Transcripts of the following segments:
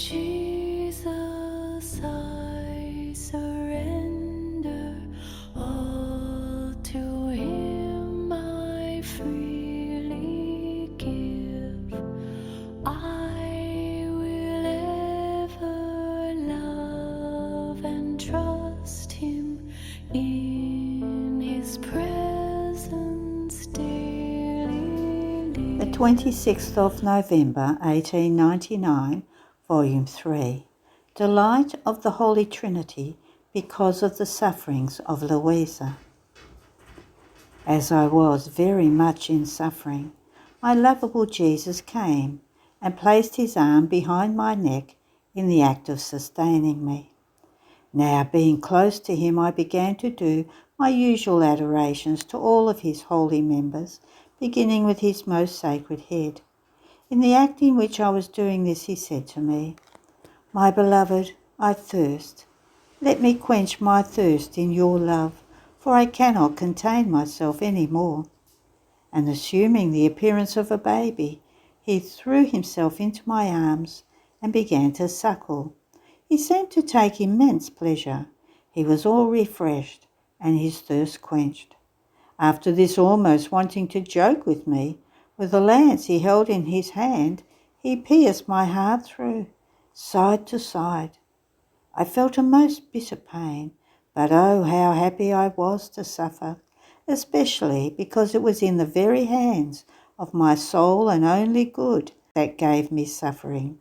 Jesus, I surrender all to Him. I freely give. I will ever love and trust Him in His presence daily live. The 26th of November 1899, Volume 3. Delight of the Holy Trinity because of the sufferings of Louisa. As I was very much in suffering, my lovable Jesus came and placed his arm behind my neck in the act of sustaining me. Now, being close to him, I began to do my usual adorations to all of his holy members, beginning with his most sacred head. In the act in which I was doing this, he said to me, "My beloved, I thirst. Let me quench my thirst in your love, for I cannot contain myself any more." And assuming the appearance of a baby, he threw himself into my arms and began to suckle. He seemed to take immense pleasure. He was all refreshed and his thirst quenched. After this, almost wanting to joke with me, with the lance he held in his hand, he pierced my heart through, side to side. I felt a most bitter pain, but oh, how happy I was to suffer, especially because it was in the very hands of my sole and only good that gave me suffering.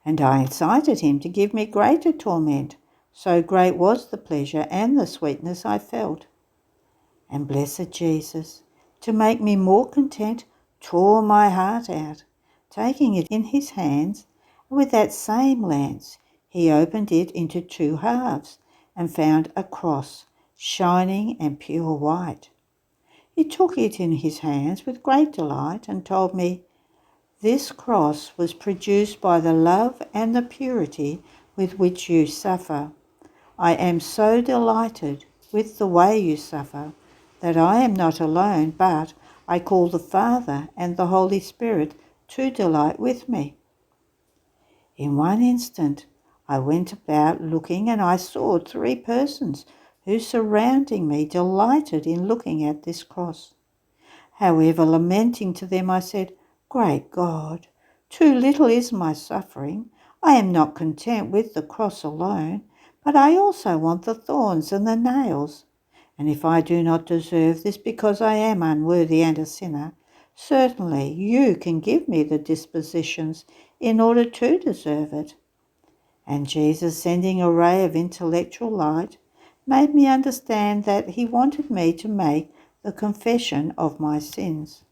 And I incited him to give me greater torment, so great was the pleasure and the sweetness I felt. And blessed Jesus, to make me more content, tore my heart out, taking it in his hands, and with that same lance he opened it into two halves, and found a cross, shining and pure white. He took it in his hands with great delight, and told me, "This cross was produced by the love and the purity with which you suffer. I am so delighted with the way you suffer, that I am not alone, but I call the Father and the Holy Spirit to delight with me." In one instant I went about looking, and I saw 3 persons who, surrounding me, delighted in looking at this cross. However, lamenting to them, I said, "Great God, too little is my suffering. I am not content with the cross alone, but I also want the thorns and the nails. And if I do not deserve this because I am unworthy and a sinner, certainly you can give me the dispositions in order to deserve it." And Jesus, sending a ray of intellectual light, made me understand that he wanted me to make the confession of my sins.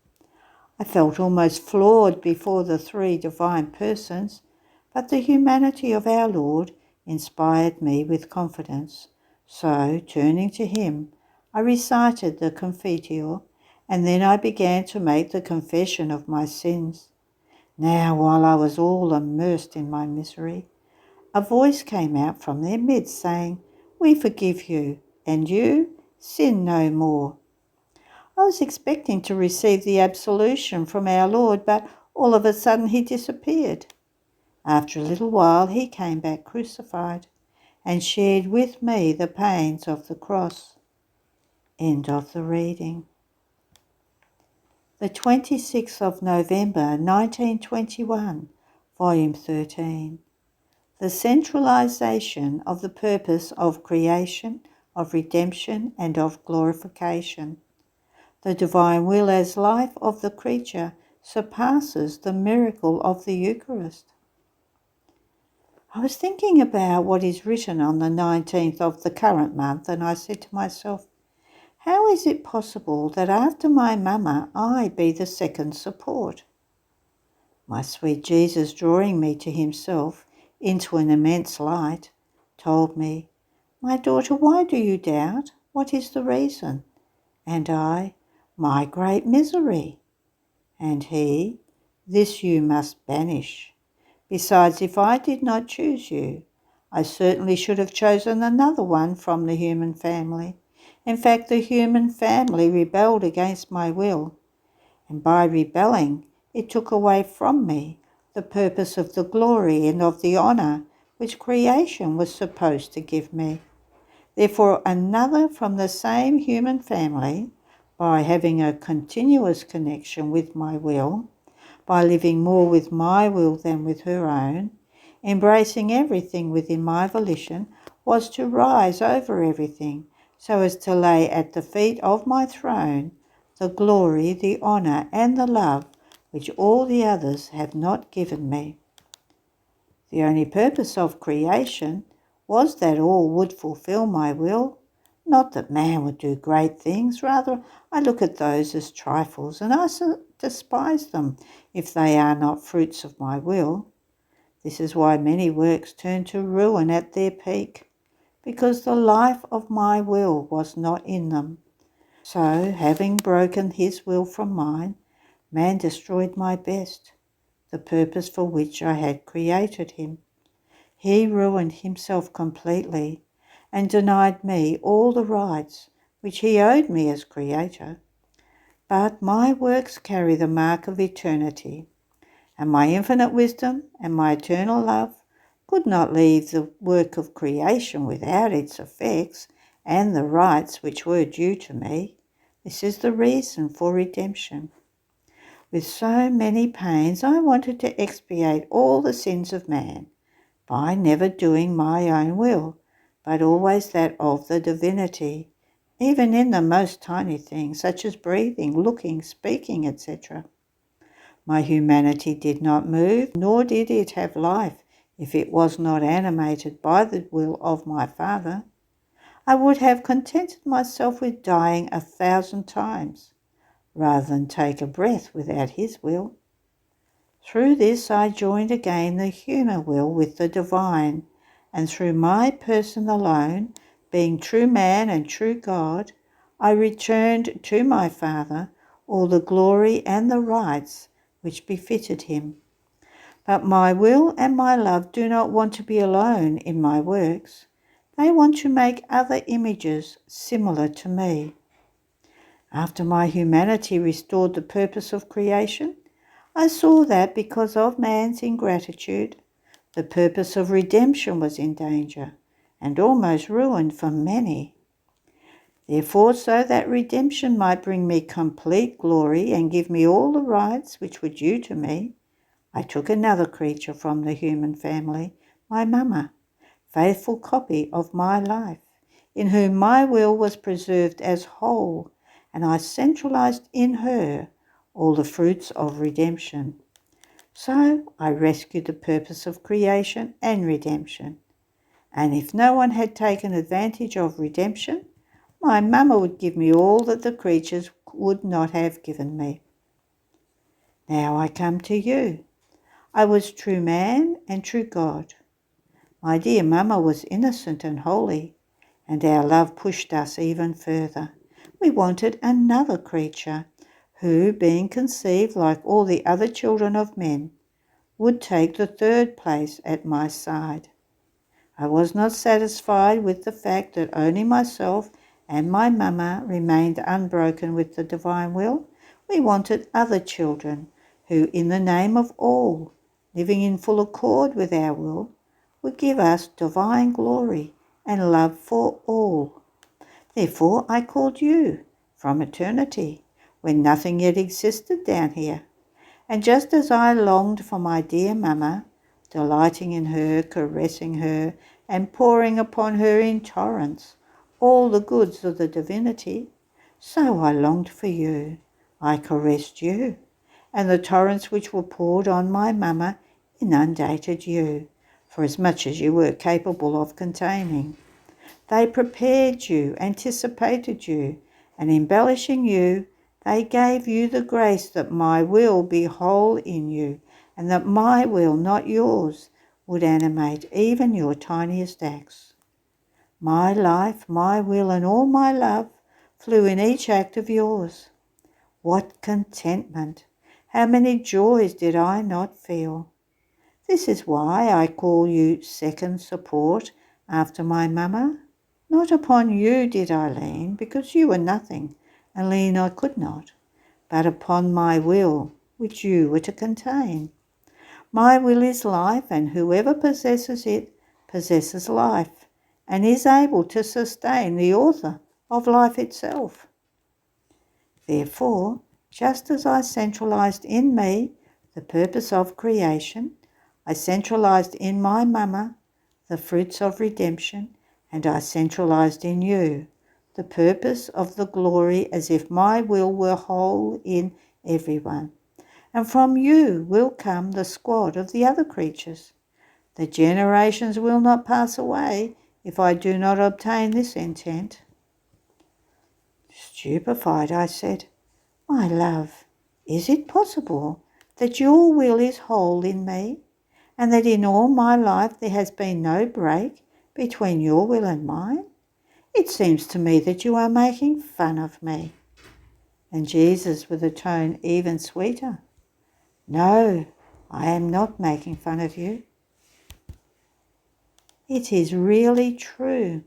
I felt almost floored before the 3 divine persons, but the humanity of our Lord inspired me with confidence. So, turning to him, I recited the Confiteor, and then I began to make the confession of my sins. Now, while I was all immersed in my misery, a voice came out from their midst, saying, "We forgive you, and you sin no more." I was expecting to receive the absolution from our Lord, but all of a sudden he disappeared. After a little while he came back crucified, and shared with me the pains of the cross. End of the reading. The 26th of November 1921, Volume 13. The centralization of the purpose of creation, of redemption, and of glorification. The divine will as life of the creature surpasses the miracle of the Eucharist. I was thinking about what is written on the 19th of the current month, and I said to myself, how is it possible that after my mamma I be the second support? My sweet Jesus, drawing me to himself into an immense light, told me, "My daughter, why do you doubt? What is the reason?" And I, "My great misery." And he, "This you must banish. Besides, if I did not choose you, I certainly should have chosen another one from the human family. In fact, the human family rebelled against my will, and by rebelling, it took away from me the purpose of the glory and of the honour which creation was supposed to give me. Therefore, another from the same human family, by having a continuous connection with my will, by living more with my will than with her own, embracing everything within my volition, was to rise over everything, so as to lay at the feet of my throne the glory, the honour, and the love which all the others have not given me. The only purpose of creation was that all would fulfil my will, not that man would do great things. Rather, I look at those as trifles, and I despise them if they are not fruits of my will. This is why many works turn to ruin at their peak, because the life of my will was not in them. So, having broken his will from mine, man destroyed my best, the purpose for which I had created him. He ruined himself completely and denied me all the rights which he owed me as creator. But my works carry the mark of eternity, and my infinite wisdom and my eternal love could not leave the work of creation without its effects and the rights which were due to me. This is the reason for redemption. With so many pains I wanted to expiate all the sins of man, by never doing my own will, but always that of the divinity, even in the most tiny things, such as breathing, looking, speaking, etc. My humanity did not move, nor did it have life, if it was not animated by the will of my Father. I would have contented myself with dying 1,000 times, rather than take a breath without his will. Through this I joined again the human will with the divine, and through my person alone, being true man and true God, I returned to my Father all the glory and the rights which befitted him. But my will and my love do not want to be alone in my works. They want to make other images similar to me. After my humanity restored the purpose of creation, I saw that because of man's ingratitude, the purpose of redemption was in danger and almost ruined for many. Therefore, so that redemption might bring me complete glory and give me all the rights which were due to me, I took another creature from the human family, my mamma, faithful copy of my life, in whom my will was preserved as whole, and I centralized in her all the fruits of redemption. So I rescued the purpose of creation and redemption. And if no one had taken advantage of redemption, my mamma would give me all that the creatures would not have given me. Now I come to you. I was true man and true God. My dear mamma was innocent and holy, and our love pushed us even further. We wanted another creature, who, being conceived like all the other children of men, would take the third place at my side. I was not satisfied with the fact that only myself and my mamma remained unbroken with the divine will. We wanted other children who, in the name of all, living in full accord with our will, would give us divine glory and love for all. Therefore I called you from eternity, when nothing yet existed down here. And just as I longed for my dear mamma, delighting in her, caressing her, and pouring upon her in torrents all the goods of the divinity, so I longed for you. I caressed you, and the torrents which were poured on my mamma inundated you, for as much as you were capable of containing. They prepared you, anticipated you, and embellishing you, they gave you the grace that my will be whole in you, and that my will, not yours, would animate even your tiniest acts. My life, my will, and all my love flew in each act of yours. What contentment! How many joys did I not feel! This is why I call you second support after my mamma. Not upon you did I lean, because you were nothing, and lean I could not, but upon my will, which you were to contain. My will is life, and whoever possesses it possesses life, and is able to sustain the author of life itself. Therefore, just as I centralized in me the purpose of creation, I centralized in my mama the fruits of redemption, and I centralized in you the purpose of the glory, as if my will were whole in everyone. And from you will come the squad of the other creatures. The generations will not pass away if I do not obtain this intent. Stupefied, I said, My love, is it possible that your will is whole in me, and that in all my life there has been no break between your will and mine? It seems to me that you are making fun of me. And Jesus, with a tone even sweeter, No, I am not making fun of you. It is really true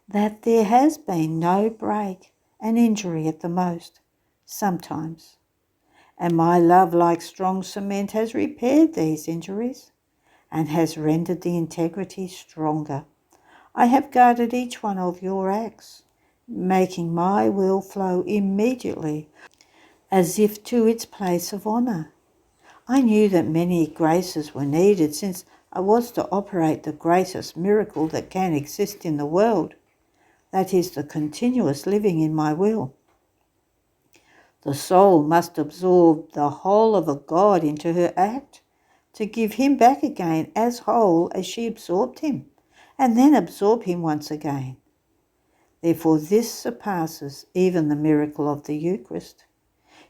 that there has been no break, an injury at the most, sometimes. And my love, like strong cement, has repaired these injuries and has rendered the integrity stronger. I have guarded each one of your acts, making my will flow immediately as if to its place of honour. I knew that many graces were needed, since I was to operate the greatest miracle that can exist in the world, that is, the continuous living in my will. The soul must absorb the whole of a God into her act, to give him back again as whole as she absorbed him, and then absorb him once again. Therefore this surpasses even the miracle of the Eucharist.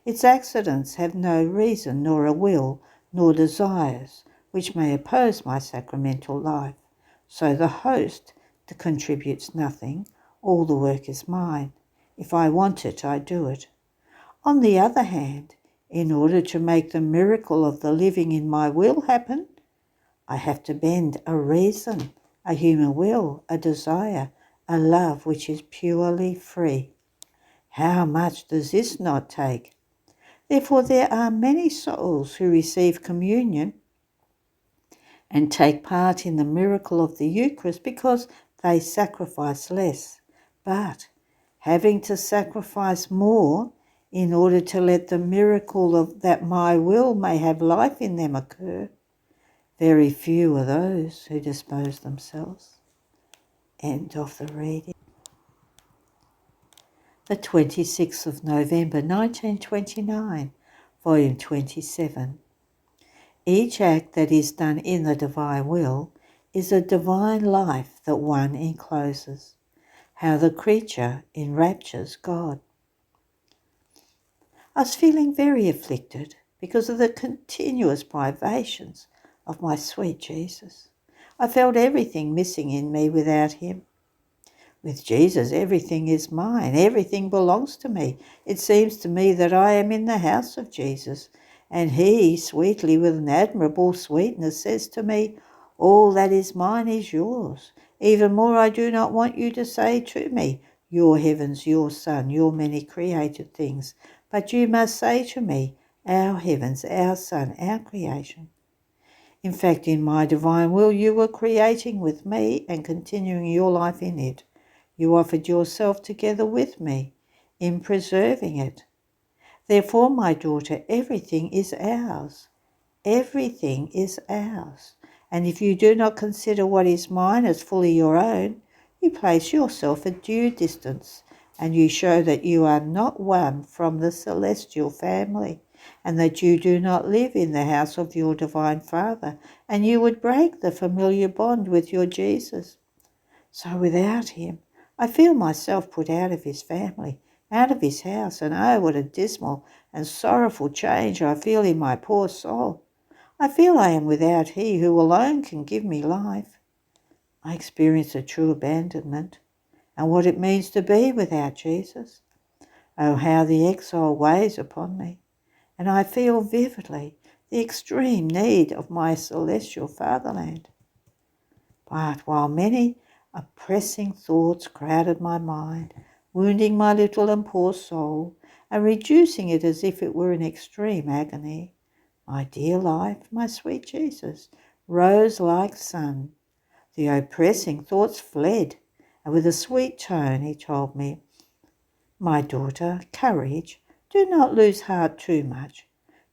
Its accidents have no reason, nor a will, nor desires, which may oppose my sacramental life. So the host contributes nothing, all the work is mine. If I want it, I do it. On the other hand, in order to make the miracle of the living in my will happen, I have to bend a reason, a human will, a desire, a love which is purely free. How much does this not take? Therefore, there are many souls who receive communion and take part in the miracle of the Eucharist because they sacrifice less, but having to sacrifice more in order to let the miracle of that my will may have life in them occur. Very few are those who dispose themselves. End of the reading. The 26th of November 1929, Volume 27. Each act that is done in the divine will is a divine life that one encloses. How the creature enraptures God. I was feeling very afflicted because of the continuous privations of my sweet Jesus. I felt everything missing in me without him. With Jesus, everything is mine. Everything belongs to me. It seems to me that I am in the house of Jesus, and he, sweetly, with an admirable sweetness, says to me, All that is mine is yours. Even more, I do not want you to say to me, Your heavens, your sun, your many created things, but you must say to me, Our heavens, our sun, our creation. In fact, in my divine will, you were creating with me and continuing your life in it. You offered yourself together with me in preserving it. Therefore, my daughter, everything is ours. Everything is ours. And if you do not consider what is mine as fully your own, you place yourself at due distance, and you show that you are not one from the celestial family, and that you do not live in the house of your divine Father, and you would break the familiar bond with your Jesus. So without him, I feel myself put out of his family, out of his house, and oh, what a dismal and sorrowful change I feel in my poor soul. I feel I am without he who alone can give me life. I experience a true abandonment, and what it means to be without Jesus. Oh, how the exile weighs upon me, and I feel vividly the extreme need of my celestial fatherland. But while many oppressing thoughts crowded my mind, wounding my little and poor soul, and reducing it as if it were in extreme agony, My dear life, my sweet Jesus, rose like sun. The oppressing thoughts fled, and with a sweet tone he told me, my daughter, courage, do not lose heart too much.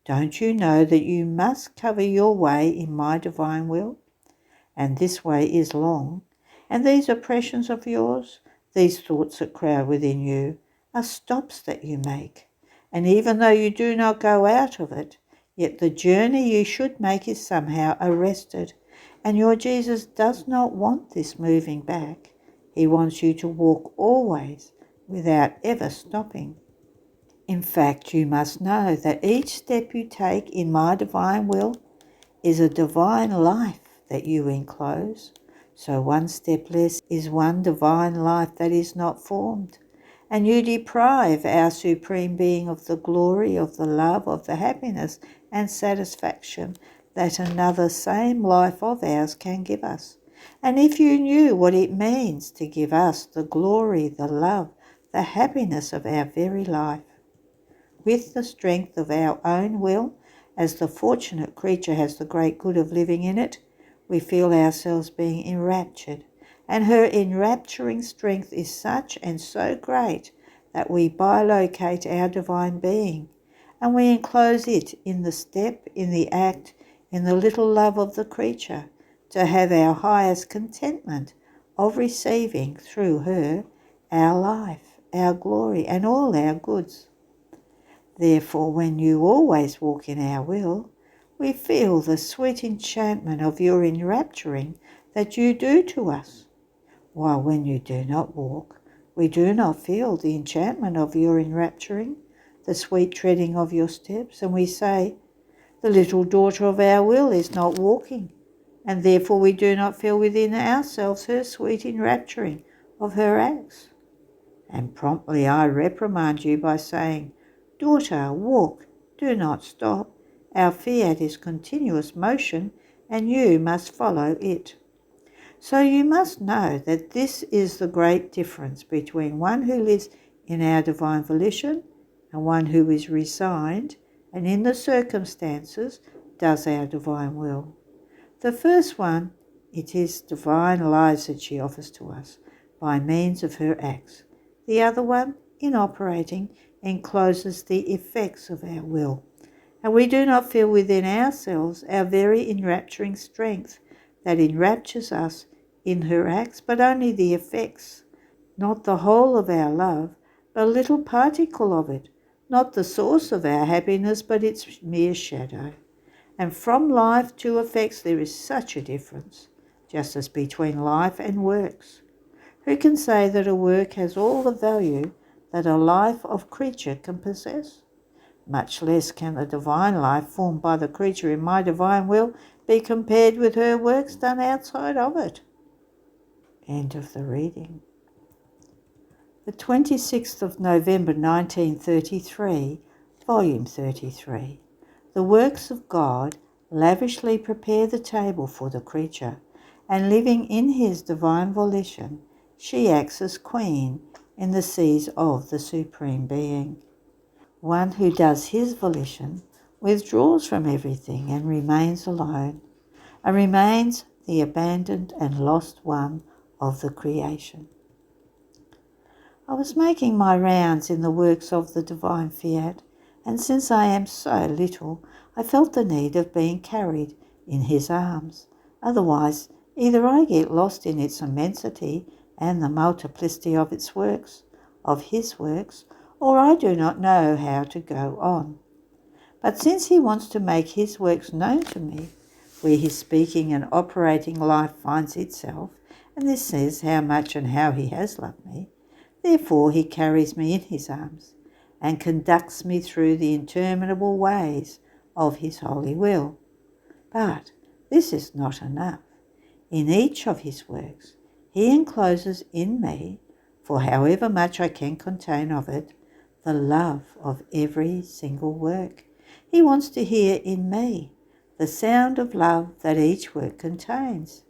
Don't you know that you must cover your way in my divine will? And this way is long, and these oppressions of yours, these thoughts that crowd within you, are stops that you make. And even though you do not go out of it, yet the journey you should make is somehow arrested, and your Jesus does not want this moving back. He wants you to walk always without ever stopping. In fact, you must know that each step you take in my divine will is a divine life that you enclose. So one step less is one divine life that is not formed. And you deprive our Supreme Being of the glory, of the love, of the happiness and satisfaction that another same life of ours can give us. And if you knew what it means to give us the glory, the love, the happiness of our very life, with the strength of our own will, as the fortunate creature has the great good of living in it, we feel ourselves being enraptured, and her enrapturing strength is such and so great that we bilocate our divine being, and we enclose it in the step, in the act, in the little love of the creature, to have our highest contentment of receiving through her our life, our glory, and all our goods. Therefore, when you always walk in our will, we feel the sweet enchantment of your enrapturing that you do to us, while when you do not walk, we do not feel the enchantment of your enrapturing, the sweet treading of your steps, and we say, the little daughter of our will is not walking, and therefore we do not feel within ourselves her sweet enrapturing of her acts. And promptly I reprimand you by saying, daughter, walk, do not stop. Our fiat is continuous motion, and you must follow it. So you must know that this is the great difference between one who lives in our divine volition and one who is resigned and in the circumstances does our divine will. The first one, it is divine lives that she offers to us by means of her acts. The other one, in operating, encloses the effects of our will, and we do not feel within ourselves our very enrapturing strength that enraptures us in her acts, but only the effects, not the whole of our love, but a little particle of it, not the source of our happiness, but its mere shadow. And from life to effects there is such a difference, just as between life and works. Who can say that a work has all the value that a life of creature can possess? Much less can the divine life formed by the creature in my divine will be compared with her works done outside of it. End of the reading. The 26th of November 1933, Volume 33. The works of God lavishly prepare the table for the creature, and living in his divine volition, she acts as queen in the seas of the Supreme Being. One who does his volition withdraws from everything and remains alone, and remains the abandoned and lost one of the creation. I was making my rounds in the works of the divine fiat, and since I am so little, I felt the need of being carried in his arms. Otherwise, either I get lost in its immensity and the multiplicity of its works, of his works, or I do not know how to go on. But since he wants to make his works known to me, where his speaking and operating life finds itself, and this says how much and how he has loved me, therefore he carries me in his arms, and conducts me through the interminable ways of his holy will. But this is not enough. In each of his works, he encloses in me, for however much I can contain of it, the love of every single work. He wants to hear in me the sound of love that each work contains.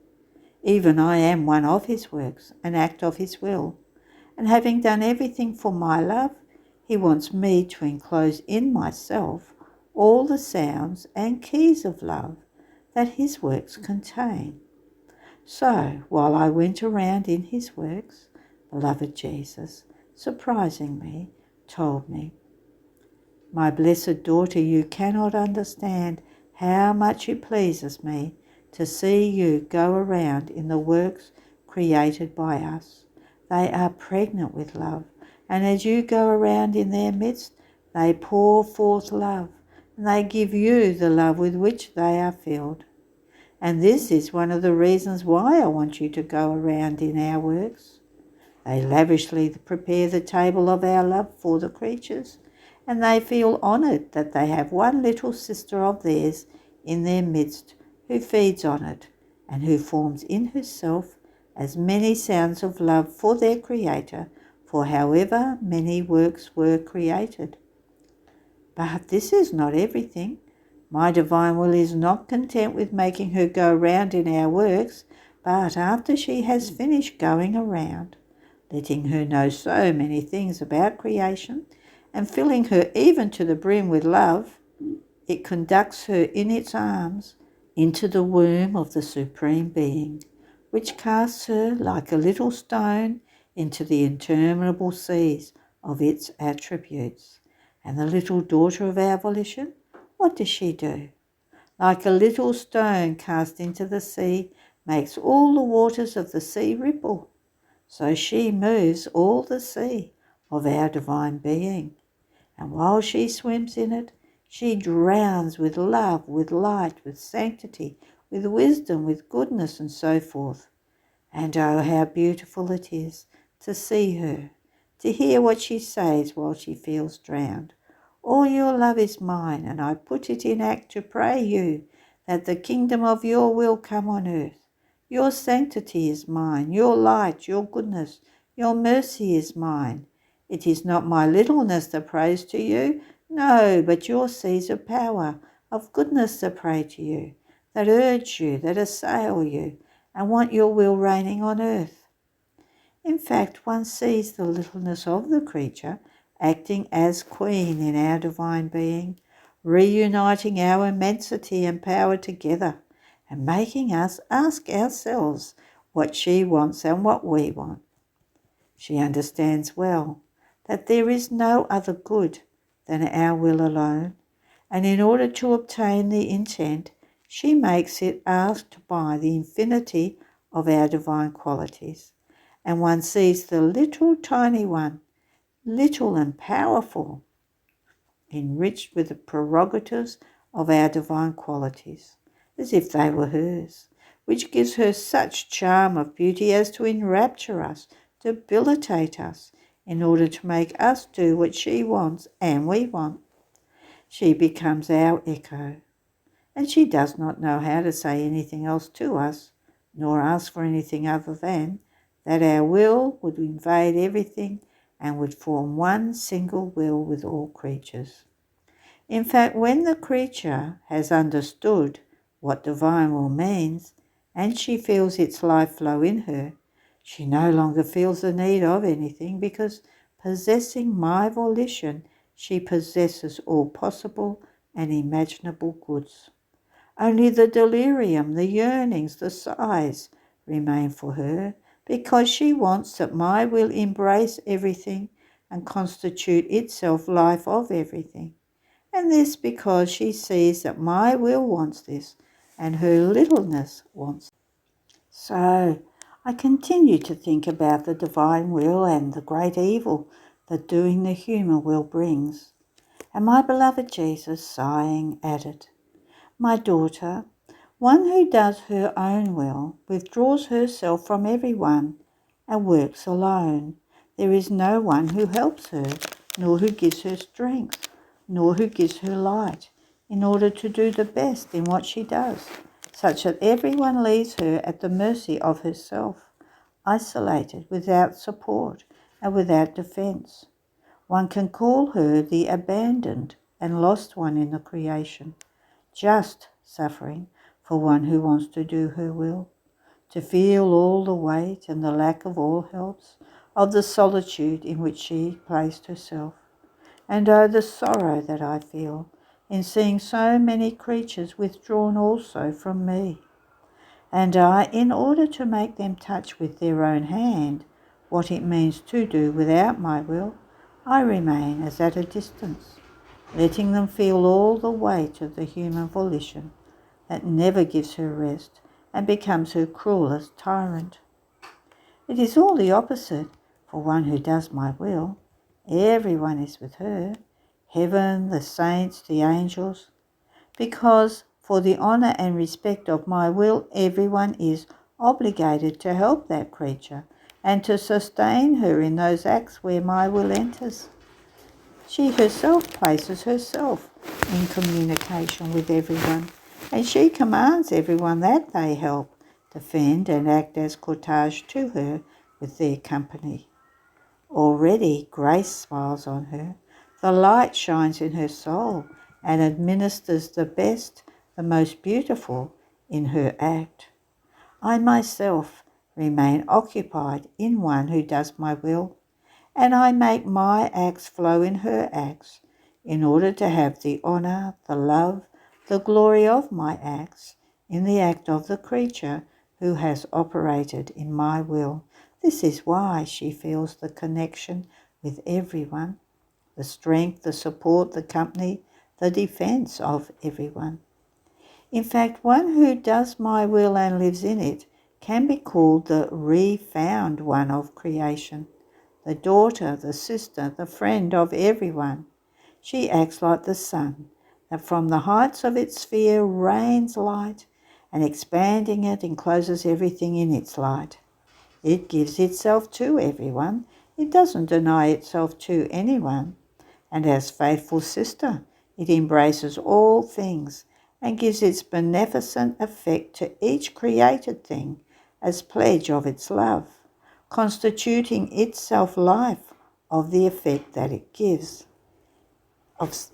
Even I am one of his works, an act of his will, and having done everything for my love, he wants me to enclose in myself all the sounds and keys of love that his works contain. So, while I went around in his works, beloved Jesus, surprising me, told me, "My blessed daughter, you cannot understand how much it pleases me to see you go around in the works created by us. They are pregnant with love, and as you go around in their midst, they pour forth love, and they give you the love with which they are filled. And this is one of the reasons why I want you to go around in our works. They lavishly prepare the table of our love for the creatures, and they feel honoured that they have one little sister of theirs in their midst who feeds on it, and who forms in herself as many sounds of love for their Creator, for however many works were created. But this is not everything. My divine will is not content with making her go round in our works, but after she has finished going around, letting her know so many things about creation, and filling her even to the brim with love, it conducts her in its arms into the womb of the Supreme Being, which casts her like a little stone into the interminable seas of its attributes. And the little daughter of our volition, what does she do? Like a little stone cast into the sea, makes all the waters of the sea ripple. So she moves all the sea of our divine being. And while she swims in it, she drowns with love, with light, with sanctity, with wisdom, with goodness, and so forth. And oh, how beautiful it is to see her, to hear what she says while she feels drowned. All your love is mine, and I put it in act to pray you that the kingdom of your will come on earth. Your sanctity is mine, your light, your goodness, your mercy is mine. It is not my littleness that prays to you, no, but your seeds of power, of goodness that pray to you, that urge you, that assail you, and want your will reigning on earth. In fact, one sees the littleness of the creature acting as queen in our divine being, reuniting our immensity and power together, and making us ask ourselves what she wants and what we want. She understands well that there is no other good than our will alone, and in order to obtain the intent, she makes it asked by the infinity of our divine qualities. And one sees the little tiny one, little and powerful, enriched with the prerogatives of our divine qualities, as if they were hers, which gives her such charm of beauty as to enrapture us, debilitate us, in order to make us do what she wants and we want. She becomes our echo, and she does not know how to say anything else to us, nor ask for anything other than that our will would invade everything and would form one single will with all creatures. In fact, when the creature has understood what divine will means, and she feels its life flow in her, she no longer feels the need of anything, because possessing my volition, she possesses all possible and imaginable goods. Only the delirium, the yearnings, the sighs remain for her, because she wants that my will embrace everything and constitute itself life of everything. And this because she sees that my will wants this, and her littleness wants it. So I continue to think about the divine will and the great evil that doing the human will brings. And my beloved Jesus, sighing, added, "My daughter, one who does her own will withdraws herself from everyone and works alone. There is no one who helps her, nor who gives her strength, nor who gives her light, in order to do the best in what she does, such that everyone leaves her at the mercy of herself, isolated, without support, and without defence. One can call her the abandoned and lost one in the creation, just suffering for one who wants to do her will, to feel all the weight and the lack of all helps, of the solitude in which she placed herself. And oh, the sorrow that I feel, in seeing so many creatures withdrawn also from me. And I, in order to make them touch with their own hand what it means to do without my will, I remain as at a distance, letting them feel all the weight of the human volition that never gives her rest and becomes her cruelest tyrant. It is all the opposite for one who does my will. Everyone is with her, heaven, the saints, the angels, because for the honour and respect of my will, everyone is obligated to help that creature and to sustain her in those acts where my will enters. She herself places herself in communication with everyone, and she commands everyone that they help, defend and act as cortege to her with their company. Already grace smiles on her, the light shines in her soul and administers the best, the most beautiful in her act. I myself remain occupied in one who does my will, and I make my acts flow in her acts in order to have the honour, the love, the glory of my acts in the act of the creature who has operated in my will. This is why she feels the connection with everyone, the strength, the support, the company, the defence of everyone. In fact, one who does my will and lives in it can be called the re-found one of creation, the daughter, the sister, the friend of everyone. She acts like the sun, that from the heights of its sphere rains light, and expanding it encloses everything in its light. It gives itself to everyone. It doesn't deny itself to anyone. And as faithful sister, it embraces all things and gives its beneficent effect to each created thing as pledge of its love, constituting itself life of the effect that it gives.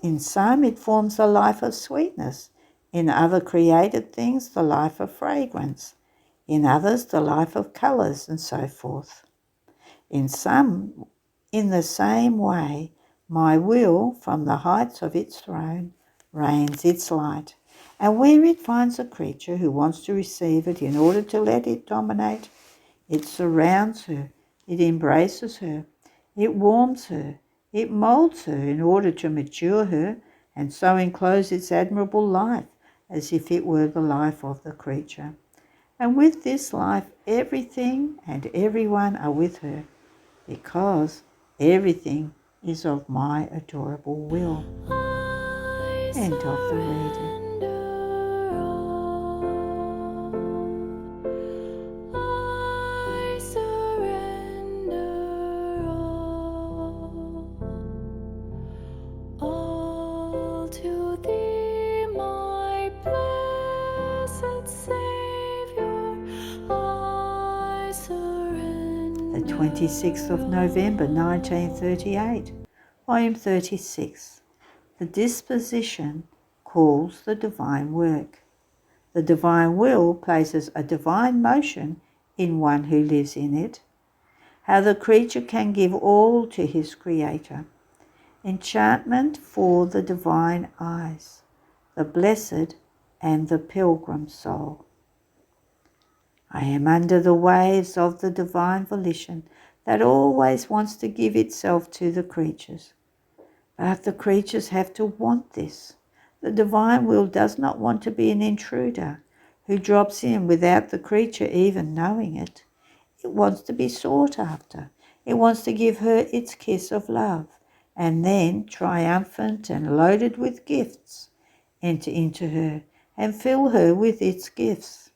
In some it forms the life of sweetness, in other created things the life of fragrance, in others the life of colours, and so forth. In some, in the same way, my will, from the heights of its throne, rains its light, and where it finds a creature who wants to receive it in order to let it dominate, it surrounds her, it embraces her, it warms her, it moulds her in order to mature her, and so enclose its admirable life as if it were the life of the creature. And with this life, everything and everyone are with her, because everything is of my adorable will. End of the reading. I surrender all to thee, my blessed Saviour. I surrender. The 26th of November 1938, Volume 36. The disposition calls the divine work. The divine will places a divine motion in one who lives in it. How the creature can give all to his Creator. Enchantment for the divine eyes, the blessed and the pilgrim soul. I am under the waves of the divine volition that always wants to give itself to the creatures. But the creatures have to want this. The divine will does not want to be an intruder who drops in without the creature even knowing it. It wants to be sought after. It wants to give her its kiss of love, and then, triumphant and loaded with gifts, enter into her and fill her with its gifts.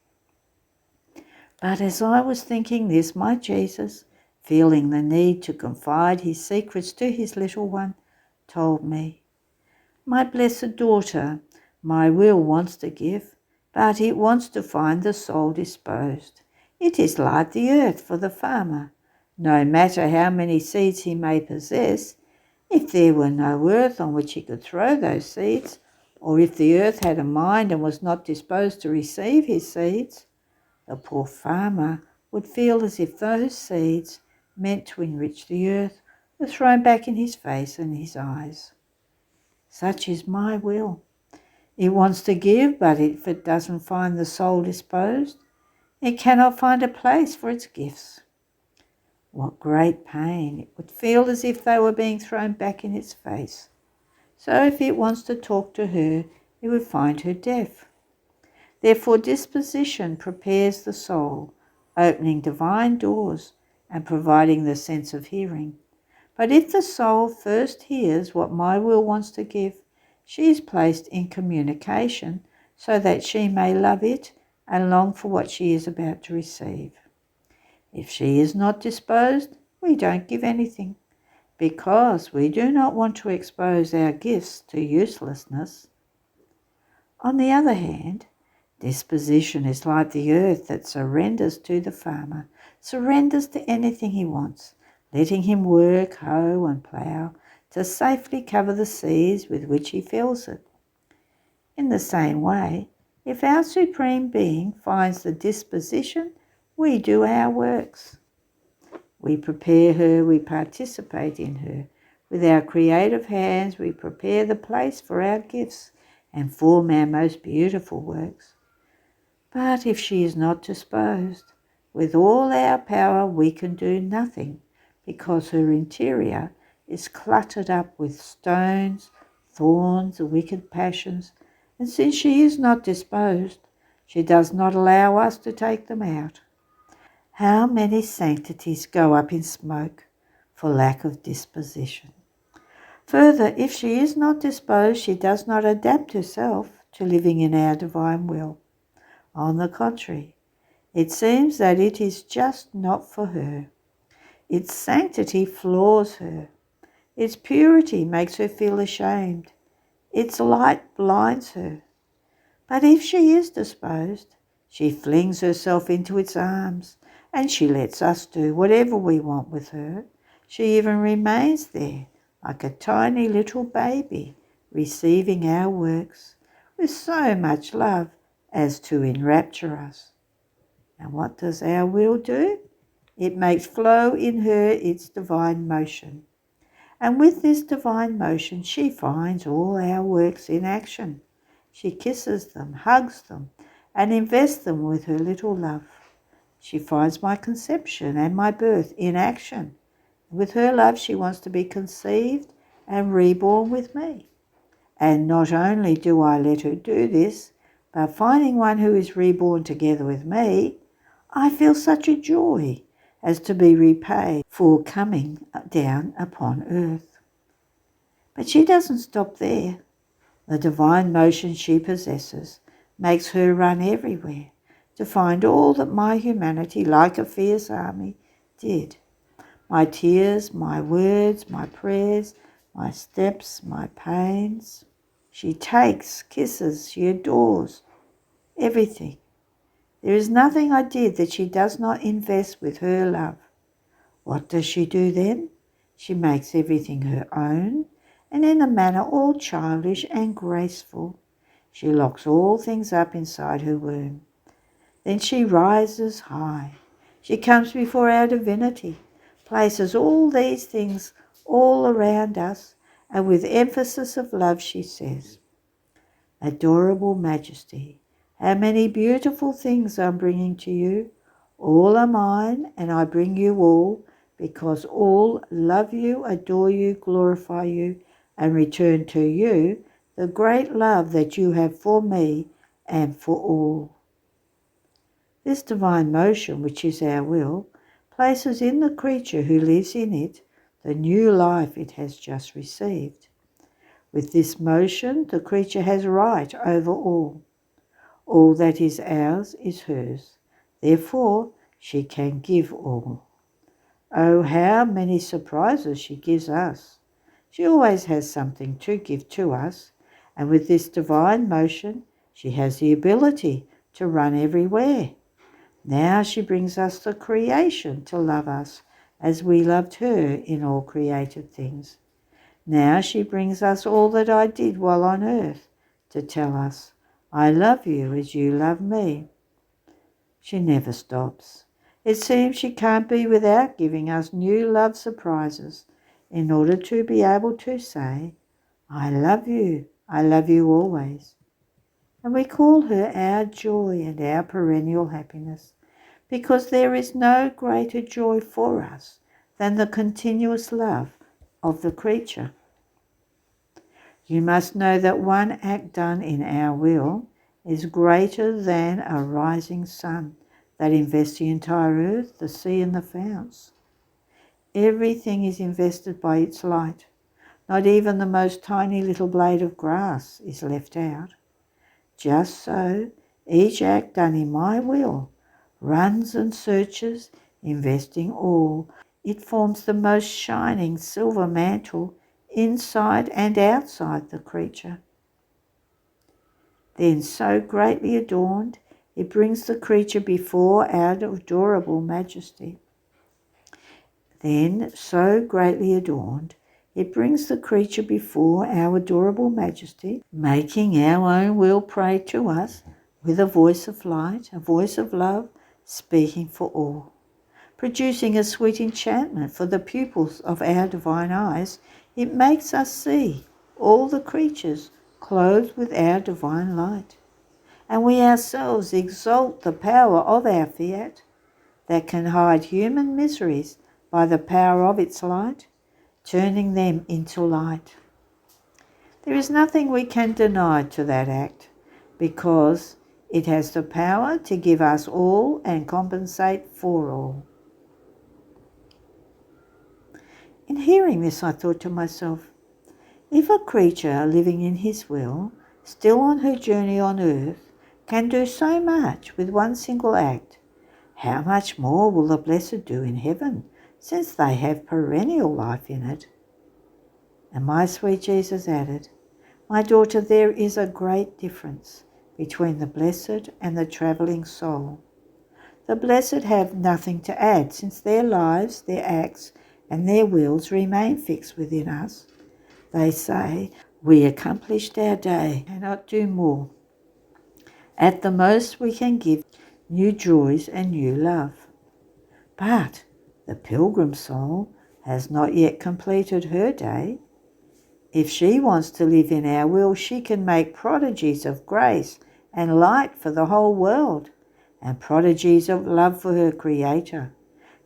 But as I was thinking this, my Jesus, feeling the need to confide his secrets to his little one, told me, "My blessed daughter, my will wants to give, but it wants to find the soul disposed. It is like the earth for the farmer. No matter how many seeds he may possess, if there were no earth on which he could throw those seeds, or if the earth had a mind and was not disposed to receive his seeds, the poor farmer would feel as if those seeds, meant to enrich the earth, were thrown back in his face and his eyes. Such is my will. It wants to give, but if it doesn't find the soul disposed, it cannot find a place for its gifts. What great pain! It would feel as if they were being thrown back in its face. So if it wants to talk to her, it would find her deaf. Therefore, disposition prepares the soul, opening divine doors and providing the sense of hearing. But if the soul first hears what my will wants to give, she is placed in communication so that she may love it and long for what she is about to receive. If she is not disposed, we don't give anything, because we do not want to expose our gifts to uselessness. On the other hand, disposition is like the earth that surrenders to the farmer, surrenders to anything he wants, letting him work, hoe and plough to safely cover the seeds with which he fills it. In the same way, if our Supreme Being finds the disposition, we do our works. We prepare her, we participate in her. With our creative hands, we prepare the place for our gifts and form our most beautiful works. But if she is not disposed, with all our power we can do nothing, because her interior is cluttered up with stones, thorns, wicked passions, and since she is not disposed, she does not allow us to take them out. How many sanctities go up in smoke for lack of disposition? Further, if she is not disposed, she does not adapt herself to living in our divine will. On the contrary, it seems that it is just not for her. Its sanctity floors her. Its purity makes her feel ashamed. Its light blinds her. But if she is disposed, she flings herself into its arms, and she lets us do whatever we want with her. She even remains there like a tiny little baby, receiving our works with so much love as to enrapture us. And what does our will do? It makes flow in her its divine motion. And with this divine motion, she finds all our works in action. She kisses them, hugs them, and invests them with her little love. She finds my conception and my birth in action. With her love, she wants to be conceived and reborn with me. And not only do I let her do this, but finding one who is reborn together with me, I feel such a joy as to be repaid for coming down upon earth. But she doesn't stop there. The divine motion she possesses makes her run everywhere to find all that my humanity, like a fierce army, did. My tears, my words, my prayers, my steps, my pains. She takes, kisses, she adores everything. There is nothing I did that she does not invest with her love. What does she do then? She makes everything her own, and in a manner all childish and graceful. She locks all things up inside her womb. Then she rises high. She comes before our divinity, places all these things all around us, and with emphasis of love she says, "Adorable Majesty, how many beautiful things I'm bringing to you. All are mine, and I bring you all, because all love you, adore you, glorify you, and return to you the great love that you have for me and for all." This divine motion, which is our will, places in the creature who lives in it the new life it has just received. With this motion, the creature has right over all. All that is ours is hers. Therefore, she can give all. Oh, how many surprises she gives us. She always has something to give to us, and with this divine motion, she has the ability to run everywhere. Now she brings us the creation to love us as we loved her in all created things. Now she brings us all that I did while on earth to tell us, "I love you as you love me." She never stops. It seems she can't be without giving us new love surprises in order to be able to say, "I love you always." and we call her our joy and our perennial happiness, because there is no greater joy for us than the continuous love of the creature. You must know that one act done in our will is greater than a rising sun that invests the entire earth, the sea and the founts. Everything is invested by its light. Not even the most tiny little blade of grass is left out. Just so, each act done in my will runs and searches, investing all. It forms the most shining silver mantle inside and outside the creature. Then, so greatly adorned, it brings the creature before our adorable majesty. Then, so greatly adorned, it brings the creature before our adorable majesty, making our own will pray to us with a voice of light, a voice of love, speaking for all. Producing a sweet enchantment for the pupils of our divine eyes, it makes us see all the creatures clothed with our divine light. And we ourselves exalt the power of our fiat that can hide human miseries by the power of its light, turning them into light. There is nothing we can deny to that act, because it has the power to give us all and compensate for all. In hearing this, I thought to myself, if a creature living in his will, still on her journey on earth, can do so much with one single act, how much more will the blessed do in heaven, since they have perennial life in it? And my sweet Jesus added, my daughter, there is a great difference between the blessed and the travelling soul. The blessed have nothing to add, since their lives, their acts, and their wills remain fixed within us. They say, we accomplished our day, cannot do more. At the most we can give new joys and new love. But the pilgrim soul has not yet completed her day. If she wants to live in our will, she can make prodigies of grace and light for the whole world, and prodigies of love for her Creator.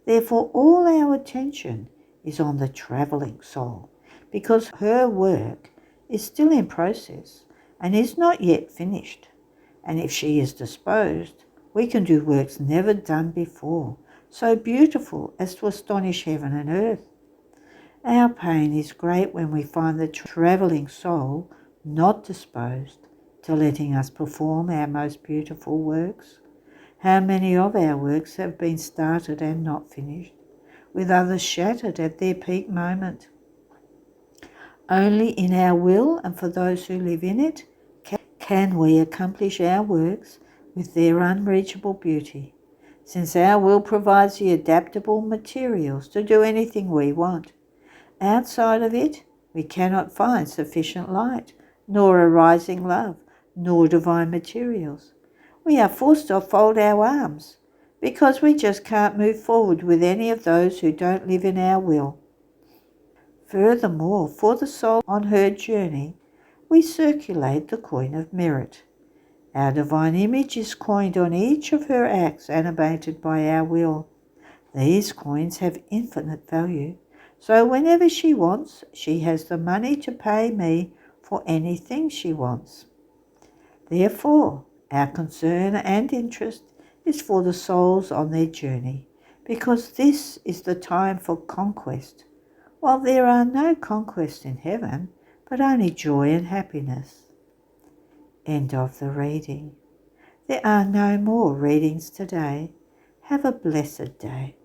Therefore all our attention is on the travelling soul, because her work is still in process and is not yet finished. And if she is disposed, we can do works never done before, so beautiful as to astonish heaven and earth. Our pain is great when we find the travelling soul not disposed to letting us perform our most beautiful works. How many of our works have been started and not finished, with others shattered at their peak moment? Only in our will and for those who live in it can we accomplish our works with their unreachable beauty, since our will provides the adaptable materials to do anything we want. Outside of it, we cannot find sufficient light, nor a rising love, nor divine materials. We are forced to fold our arms, because we just can't move forward with any of those who don't live in our will. Furthermore, for the soul on her journey, we circulate the coin of merit. Our divine image is coined on each of her acts animated by our will. These coins have infinite value, so whenever she wants, she has the money to pay me for anything she wants. Therefore, our concern and interest is for the souls on their journey, because this is the time for conquest, while there are no conquests in heaven, but only joy and happiness. End of the reading. There are no more readings today. Have a blessed day.